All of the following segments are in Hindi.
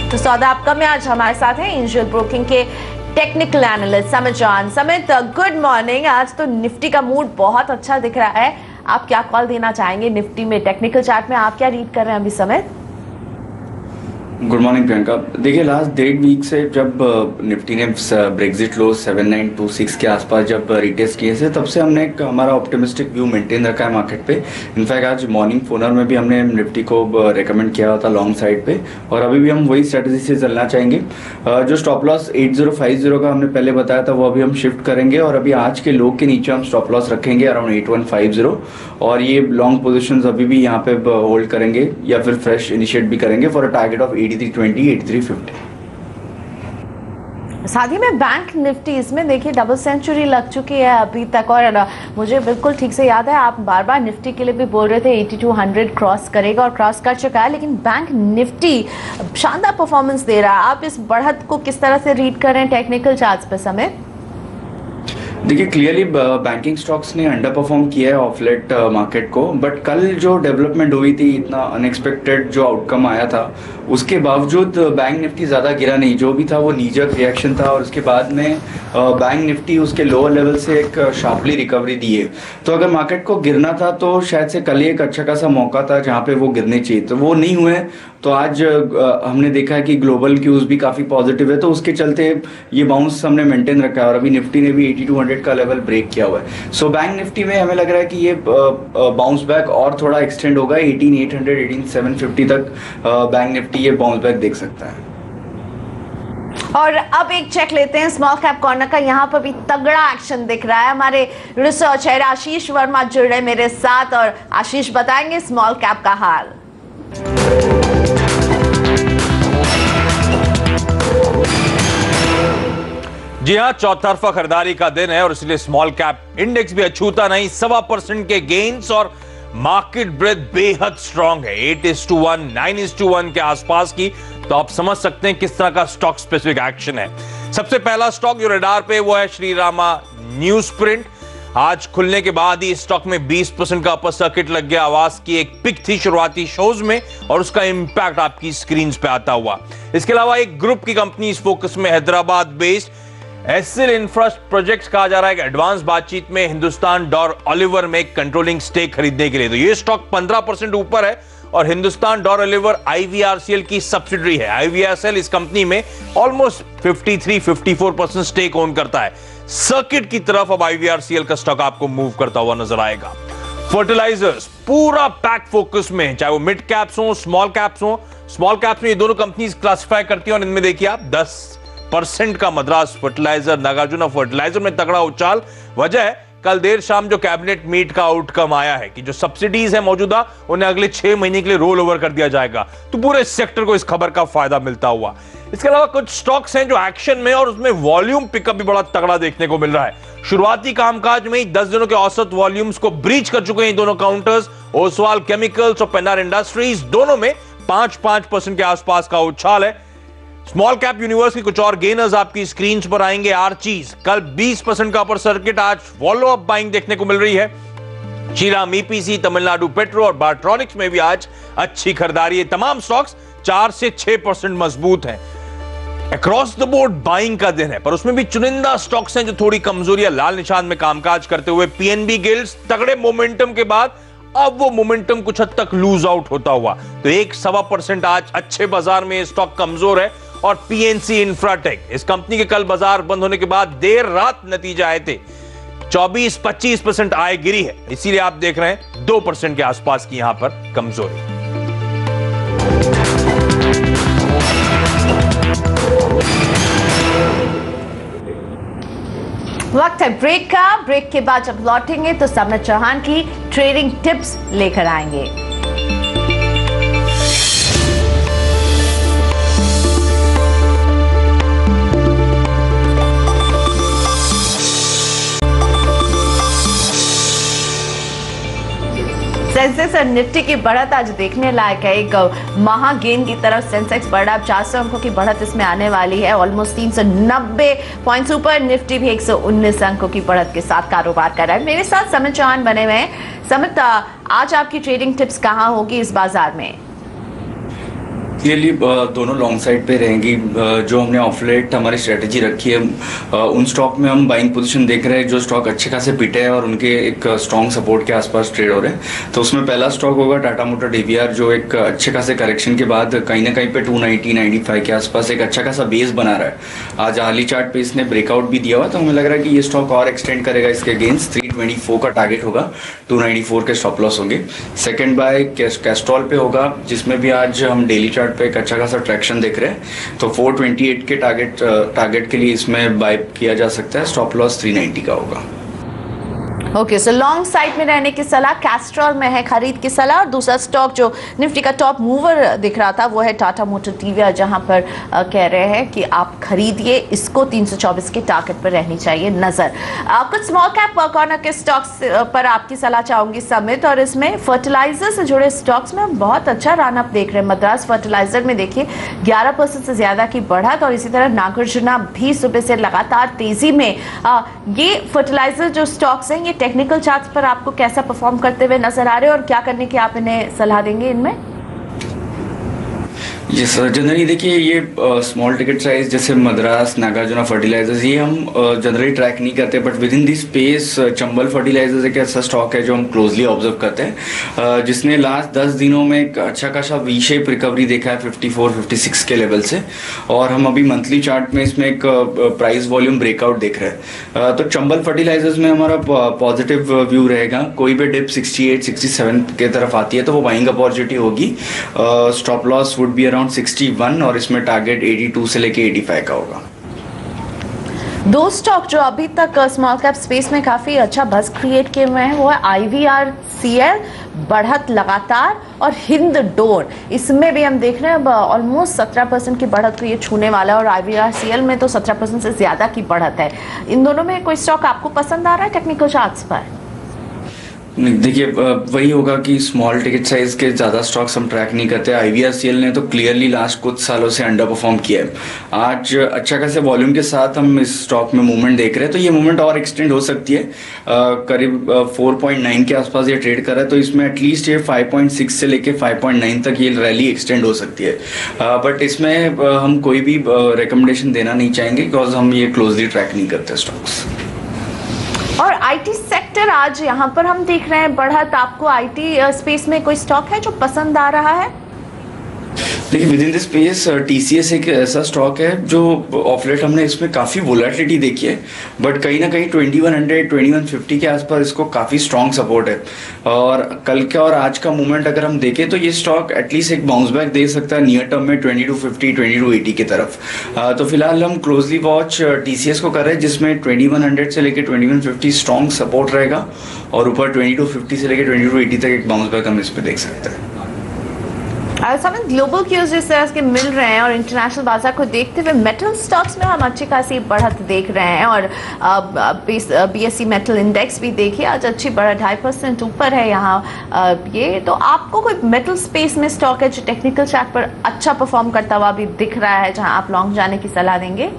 तो सौदा आपका में आज हमारे साथ है एंजल ब्रोकिंग के टेक्निकल एनालिस्ट समित चौहान। समित, गुड मॉर्निंग। आज तो निफ्टी का मूड बहुत अच्छा दिख रहा है, आप क्या कॉल देना चाहेंगे निफ्टी में? टेक्निकल चार्ट में आप क्या रीड कर रहे हैं अभी समित? Good morning Priyanka. देखिए, लास्ट 1.5 वीक से जब निफ्टी ने ब्रेग्जिट लो 7926 के आसपास जब रिटेस्ट किए थे, तब से हमने एक हमारा ऑप्टिमिस्टिक व्यू मेंटेन रखा है मार्केट पे। इनफैक्ट आज मॉर्निंग फोनर में भी हमने निफ्टी को रेकमेंड किया था लॉन्ग साइड पे, और अभी भी हम वही स्ट्रेटजी से चलना चाहेंगे। जो स्टॉप लॉस 8050 का हमने पहले बताया था, वो अभी हम शिफ्ट करेंगे और अभी आज के लो के नीचे हम स्टॉप लॉस रखेंगे अराउंड 8150, और ये लॉन्ग पोजिशन अभी भी यहाँ पे होल्ड करेंगे या फिर फ्रेश इनिशिएट भी करेंगे फॉर अ टारगेट ऑफ 8320 8350। साथ ही में बैंक निफ्टी, इसमें देखिए डबल सेंचुरी लग चुकी है अभी तक, और मुझे बिल्कुल ठीक से याद है आप बार बार निफ्टी के लिए भी बोल रहे थे 8200 क्रॉस करेगा और क्रॉस कर चुका है, लेकिन बैंक निफ्टी शानदार परफॉर्मेंस दे रहा है। आप इस बढ़त को किस तरह से रीड कर रहे हैं टेक्निकल चार्ट्स पे समित? देखिए, क्लियरली बैंकिंग स्टॉक्स ने अंडर परफॉर्म किया है ऑफ लेट मार्केट को, बट कल जो डेवलपमेंट हुई थी, इतना अनएक्सपेक्टेड जो आउटकम आया था, उसके बावजूद बैंक निफ्टी ज़्यादा गिरा नहीं। जो भी था वो नीजक रिएक्शन था, और उसके बाद में बैंक निफ्टी उसके लोअर लेवल से एक शार्पली रिकवरी दी है। तो अगर मार्केट को गिरना था तो शायद से कल ही एक अच्छा खासा मौका था जहाँ पे वो गिरने चाहिए, तो वो नहीं हुए। तो आज हमने देखा है कि ग्लोबल क्यूज भी काफ़ी पॉजिटिव है, तो उसके चलते ये बाउंस हमने मेंटेन रखा है, और अभी निफ्टी ने भी 8200 का लेवल ब्रेक किया हुआ है। सो बैंक निफ्टी में हमें लग रहा है कि ये बाउंस बैक और थोड़ा एक्सटेंड होगा 18800 18750 तक बैंक निफ्टी ये बाउंस बैक देख सकता है। और अब एक चेक लेते हैं स्मॉल कैप कॉर्नर का। यहाँ पर भी तगड़ा एक्शन दिख रहा है। हमारे रिसर्च हेड आशीष वर्मा जुड़ रहे मेरे साथ, और आशीष बताएंगे स्मॉल कैप का हाल। जी हाँ, चौतरफा खरीदारी का दिन है और इसलिए स्मॉल कैप इंडेक्स भी अछूता नहीं, 1.25% के गेन्स, और मार्केट ब्रेथ बेहद स्ट्रांग है, 8:1 9:1 के आसपास की। तो आप समझ सकते हैं किस तरह का स्टॉक स्पेसिफिक एक्शन है। सबसे पहला स्टॉक जो रडार पे वो है श्री रामा न्यूज प्रिंट। आज खुलने के बाद ही स्टॉक में 20% का अपर सर्किट लग गया। आवाज की एक पिक थी शुरुआती शोज में, और उसका इंपैक्ट आपकी स्क्रीन पे आता हुआ। इसके अलावा एक ग्रुप की कंपनी इस फोकस में Hyderabad based SL infra projects कहा जा रहा है कि एडवांस बातचीत में हिंदुस्तान डॉर ऑलिवर में कंट्रोलिंग स्टेक खरीदने के लिए। तो ये स्टॉक 15% ऊपर है, और हिंदुस्तान डॉर ऑलिवर आईवीआरसीएल की सब्सिडरी है। आईवीआरसीएल इस कंपनी में ऑलमोस्ट 53-54% स्टेक ओन करता है। सर्किट की तरफ अब आईवीआरसीएल का स्टॉक आपको मूव करता हुआ नजर आएगा। फर्टिलाइजर्स पूरा पैक फोकस में है, चाहे वो मिड कैप्स हो स्मॉल कैप्स हो। स्मॉल कैप्स में ये दोनों कंपनीज क्लासिफाई करती हैं, और इनमें देखिए आप 10% का मद्रास फर्टिलाइजर, नागार्जुना फर्टिलाइजर में तगड़ा उछाल। वजह है कल देर शाम जो कैबिनेट मीट का आउटकम आया है कि जो सब्सिडीज है मौजूदा, उन्हें अगले 6 महीने के लिए रोल ओवर कर दिया जाएगा। तो पूरे सेक्टर को इस खबर का फायदा मिलता हुआ। इसके अलावा कुछ स्टॉक्स हैं जो एक्शन में, और उसमें वॉल्यूम पिकअप भी बड़ा तगड़ा देखने को मिल रहा है। शुरुआती कामकाज में ही 10 दिनों के औसत वॉल्यूम्स को ब्रीच कर चुके हैं दोनों काउंटर्स। ओसवाल केमिकल्स और पेन्नार इंडस्ट्रीज दोनों में 5% के आसपास का उछाल है। स्मॉल कैप यूनिवर्स की कुछ और गेनर्स आपकी स्क्रीन पर आएंगे। आर्चीज कल 20% का अपर सर्किट, आज फॉलो अप बाइंग देखने को मिल रही है। श्रीराम ईपीसी, तमिलनाडु पेट्रो और बारट्रॉनिक्स में भी आज अच्छी खरीदारी है। तमाम स्टॉक्स 4 से 6% मजबूत हैं। अक्रॉस द बोर्ड बाइंग का दिन है, पर उसमें भी चुनिंदा स्टॉक्स हैं जो थोड़ी कमजोरियां लाल निशान में कामकाज करते हुए। पीएनबी गिल्ड्स तगड़े मोमेंटम के बाद अब वो मोमेंटम कुछ हद तक लूज आउट होता हुआ, तो 1-1.25% आज अच्छे बाजार में स्टॉक कमजोर है। और पीएनसी इंफ्राटेक, इस कंपनी के कल बाजार बंद होने के बाद देर रात नतीजे आए थे, 24-25% आय गिरी है, इसीलिए आप देख रहे हैं 2% के आसपास की यहां पर कमजोरी। वक्त है ब्रेक का। ब्रेक के बाद जब लौटेंगे तो समित चौहान की ट्रेडिंग टिप्स लेकर आएंगे। सेंसेक्स और निफ्टी की बढ़त आज देखने लायक है। एक महागेन की तरफ सेंसेक्स बढ़ा, अब 400 अंकों की बढ़त इसमें आने वाली है। ऑलमोस्ट 390 पॉइंट्स ऊपर। निफ्टी भी 119 अंकों की बढ़त के साथ कारोबार कर रहा है। मेरे साथ समित चौहान बने हुए हैं। समित, आज आपकी ट्रेडिंग टिप्स कहाँ होगी इस बाजार में? क्लियरली दोनों लॉन्ग साइड पे रहेंगी। जो हमने ऑफलेट हमारी स्ट्रेटजी रखी है, उन स्टॉक में हम बाइंग पोजीशन देख रहे हैं जो स्टॉक अच्छे खासे पिटे हैं और उनके एक स्ट्रॉन्ग सपोर्ट के आसपास ट्रेड हो रहे हैं। तो उसमें पहला स्टॉक होगा टाटा मोटर डीवीआर, जो एक अच्छे खासे करेक्शन के बाद कहीं ना कहीं पे 290-95 के आसपास एक अच्छा खासा बेस बना रहा है। आज अर्ली चार्ट पे इसने ब्रेकआउट भी दिया हुआ, तो हमें लग रहा है कि ये स्टॉक और एक्सटेंड करेगा। इसके अगेंस्ट 324 का टारगेट होगा, 294 के स्टॉप लॉस होंगे। सेकेंड बाय कैस्ट्रॉल पे होगा, जिसमें भी आज हम डेली चार्ट पे एक अच्छा खासा ट्रैक्शन देख रहे हैं। तो 428 के टारगेट के लिए इसमें बाय किया जा सकता है। स्टॉप लॉस 390 का होगा। ओके, सो लॉन्ग साइड में रहने की सलाह, कैस्ट्रॉल में है खरीद की सलाह। और दूसरा स्टॉक जो निफ्टी का टॉप मूवर दिख रहा था वो है टाटा मोटर डीवीआर, जहां पर कह रहे हैं कि आप खरीदिए इसको, 324 के टारगेट पर रहनी चाहिए नजर। कुछ स्मॉल कैप कॉर्नर के स्टॉक्स पर आपकी सलाह चाहूंगी समित, और इसमें फर्टिलाइजर से जुड़े स्टॉक्स में हम बहुत अच्छा रन अप देख रहे हैं। मद्रास फर्टिलाइजर में देखिए 11% से ज्यादा की बढ़त, और इसी तरह नागार्जुना भी सुबह से लगातार तेजी में। ये फर्टिलाइजर जो स्टॉक्स हैं, ये टेक्निकल चार्ट्स पर आपको कैसा परफॉर्म करते हुए नजर आ रहे हैं और क्या करने की आप इन्हें सलाह देंगे इनमें? जी सर, जनरली देखिए ये स्मॉल टिकट साइज जैसे मद्रास, नागार्जुना फर्टिलाइजर्स, ये हम जनरली ट्रैक नहीं करते, but within this space Chambal fertilisers एक ऐसा स्टॉक है जो हम क्लोजली ऑब्जर्व करते हैं, जिसने लास्ट 10 दिनों में एक अच्छा खासा वी शेप रिकवरी देखा है 54-56 के लेवल से। और हम अभी मंथली चार्ट में इसमें एक प्राइस वॉल्यूम ब्रेकआउट देख रहे हैं। तो चंबल फर्टिलाइजर्स में हमारा पॉजिटिव व्यू रहेगा। कोई भी डिप 68-67 के तरफ आती है तो वो बाइंग अपॉर्चुनिटी होगी। Stop loss would be around 61, और इसमें टारगेट 82 से लेके 85 का होगा। दो स्टॉक जो अभी तक स्मॉल कैप स्पेस में काफी अच्छा बज़ क्रिएट किए हुए हैं वो है IVRCL, बढ़त लगातार, और हिंदडोन। इसमें भी हम देख रहे हैं ऑलमोस्ट 17% की बढ़त को ये छूने वाला है, और IVRCL में तो 17% से ज्यादा की बढ़त है। इन दोनों में कोई स्टॉक आपको पसंद आ रहा है टेक्निकल चार्ट्स पर? देखिए वही होगा कि स्मॉल टिकट साइज के ज़्यादा स्टॉक्स हम ट्रैक नहीं करते। IVRCL ने तो क्लियरली लास्ट कुछ सालों से अंडर परफॉर्म किया है। आज अच्छा खासे वॉल्यूम के साथ हम इस स्टॉक में मूवमेंट देख रहे हैं, तो ये मूवमेंट और एक्सटेंड हो सकती है। करीब 4.9 के आसपास ये ट्रेड कर रहा है, तो इसमें एटलीस्ट ये 5.6 से लेके 5.9 तक ये रैली एक्सटेंड हो सकती है। बट इसमें हम कोई भी रिकमेंडेशन देना नहीं चाहेंगे, बिकॉज हम ये क्लोजली ट्रैक नहीं करते स्टॉक्स। और IT सेक्टर आज यहाँ पर हम देख रहे हैं बढ़त। आपको IT स्पेस में कोई स्टॉक है जो पसंद आ रहा है? देखिए with in this space TCS एक ऐसा स्टॉक है जो ऑफलेट हमने इसमें काफ़ी वोलेटिलिटी देखी है, बट कहीं ना कहीं 2100-2150 के आसपास इसको काफ़ी स्ट्रॉन्ग सपोर्ट है। और कल का और आज का मूवमेंट अगर हम देखें तो ये स्टॉक एटलीस्ट एक बाउंस बैक दे सकता है नियर टर्म में 2250-2280 की तरफ। तो फिलहाल हम क्लोजली वॉच TCS को कर रहे हैं, जिसमें 2100 से लेकर 2150 स्ट्रॉन्ग सपोर्ट रहेगा, और ऊपर 2250 से लेकर 2280 तक एक बाउंस बैक हम इस पर देख सकते हैं। समित, ग्लोबल क्यूज जिस तरह के मिल रहे हैं और इंटरनेशनल बाजार को देखते हुए मेटल स्टॉक्स में हम अच्छी खासी बढ़त देख रहे हैं, और BSE मेटल इंडेक्स भी देखिए आज अच्छी बढ़त 2.5% ऊपर है यहाँ। ये तो आपको कोई मेटल स्पेस में स्टॉक है जो टेक्निकल चार्ट पर अच्छा परफॉर्म करता हुआ भी दिख रहा है, जहां आप लॉन्ग जाने की सलाह देंगे?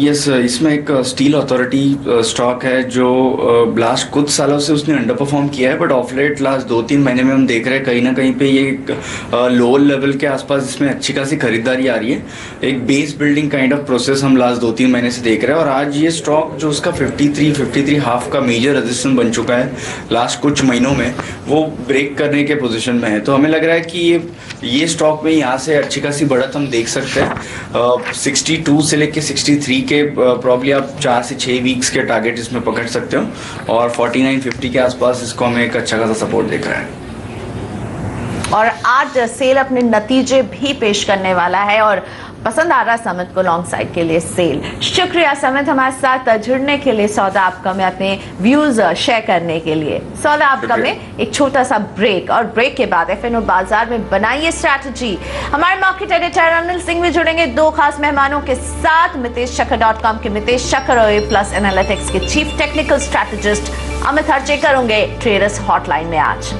यस, इसमें एक स्टील अथॉरिटी स्टॉक है जो लास्ट कुछ सालों से उसने अंडर परफॉर्म किया है, बट ऑफ लेट लास्ट 2-3 महीने में हम देख रहे हैं कहीं ना कहीं पे ये लोअर लेवल के आसपास इसमें अच्छी खासी खरीदारी आ रही है। एक base building kind of process हम लास्ट 2-3 महीने से देख रहे हैं, और आज ये स्टॉक जो उसका 53 हाफ का मेजर रेजिस्टेंस बन चुका है लास्ट कुछ महीनों में, वो ब्रेक करने के पोजिशन में है। तो हमें लग रहा है कि ये स्टॉक में यहाँ से अच्छी खासी बढ़त हम देख सकते हैं। 62 से लेके 63 के प्रॉब्ली आप 4 से 6 वीक्स के टारगेट इसमें पकड़ सकते हो, और 4950 के आसपास इसको हमें एक अच्छा खासा सपोर्ट दिख रहा है। और आज सेल अपने नतीजे भी पेश करने वाला है, और पसंद आ रहा है समित को लॉन्ग साइड के लिए सेल। शुक्रिया समित हमारे साथ जुड़ने के लिए, सौदा आपका में अपने व्यूज शेयर करने के लिए। सौदा आपका में एक छोटा सा ब्रेक, और ब्रेक के बाद FNO बाजार में बनाइए स्ट्रैटेजी। हमारे मार्केट एडिटर अनिल सिंह भी जुड़ेंगे 2 खास मेहमानों के साथ, MiteshShakhar.com के मितेश शखर और A+ एनालिटिक्स के चीफ टेक्निकल स्ट्रैटेजिस्ट अमित हरचेकर होंगे ट्रेडर्स हॉटलाइन में आज।